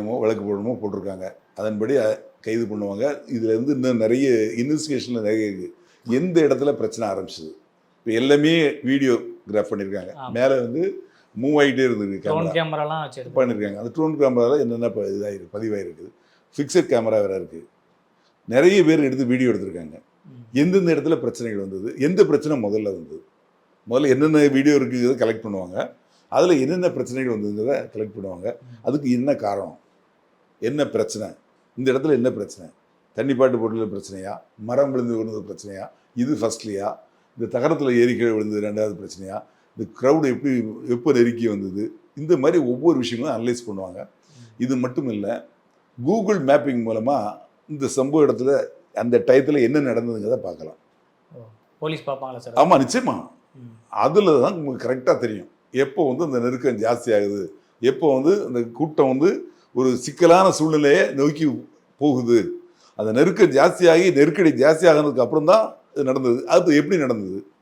என்னமோ வழக்கு போடணுமோ போட்டிருக்காங்க. அதன்படி கைது பண்ணுவாங்க. இதுலேருந்து இன்னும் நிறைய இன்வெஸ்டிகேஷனில் நிறைய இருக்குது. எந்த இடத்துல பிரச்சனை ஆரம்பிச்சது, இப்போ எல்லாமே வீடியோகிராஃப் பண்ணியிருக்காங்க. மேலே வந்து மூவ் ஆகிட்டே இருந்தது கேமராலாம் பண்ணியிருக்காங்க. அந்த ட்ரோன் கேமராவில் என்னென்ன இதாகிருக்கு, பதிவாகிருக்குது. ஃபிக்ஸட் கேமரா வேறு இருக்குது. நிறைய பேர் எடுத்து வீடியோ எடுத்திருக்காங்க. எந்தெந்த இடத்துல பிரச்சனைகள் வந்தது, எந்த பிரச்சனை முதல்ல வந்தது, முதல்ல என்னென்ன வீடியோ இருக்குங்கிறத கலெக்ட் பண்ணுவாங்க. அதில் என்னென்ன பிரச்சனைகள் வந்ததுங்கிறத கலெக்ட் பண்ணுவாங்க. அதுக்கு என்ன காரணம், என்ன பிரச்சனை, இந்த இடத்துல என்ன பிரச்சனை, தண்ணி பாட்டு போட்டில் பிரச்சனையா, மரம் விழுந்து விழுந்தது பிரச்சனையா, இது ஃபர்ஸ்ட்லையா, இந்த தகரத்தில் ஏறி கீழே விழுந்தது ரெண்டாவது பிரச்சனையா, இந்த க்ரௌடு எப்போ நெருக்கி வந்தது, இந்த மாதிரி ஒவ்வொரு விஷயங்களும் அனலைஸ் பண்ணுவாங்க. இது மட்டும் இல்லை, கூகுள் மேப்பிங் மூலமாக இந்த சம்பவ இடத்துல அந்த டயத்தில் என்ன நடந்ததுங்கிறத பார்க்கலாம். போலீஸ் பார்ப்பாங்களா சார்? ஆமாம், நிச்சயமா. அதில் தான் உங்களுக்கு கரெக்டாக தெரியும் எப்போ வந்து அந்த நெருக்கம் ஜாஸ்தி ஆகுது, எப்போ வந்து அந்த கூட்டம் வந்து ஒரு சிக்கலான சூழ்நிலையை நோக்கி போகுது. அந்த நெருக்கம் ஜாஸ்தியாகி நெருக்கடி ஜாஸ்தி ஆகினதுக்கு அப்புறம் தான் இது நடந்தது. அது எப்படி நடந்தது,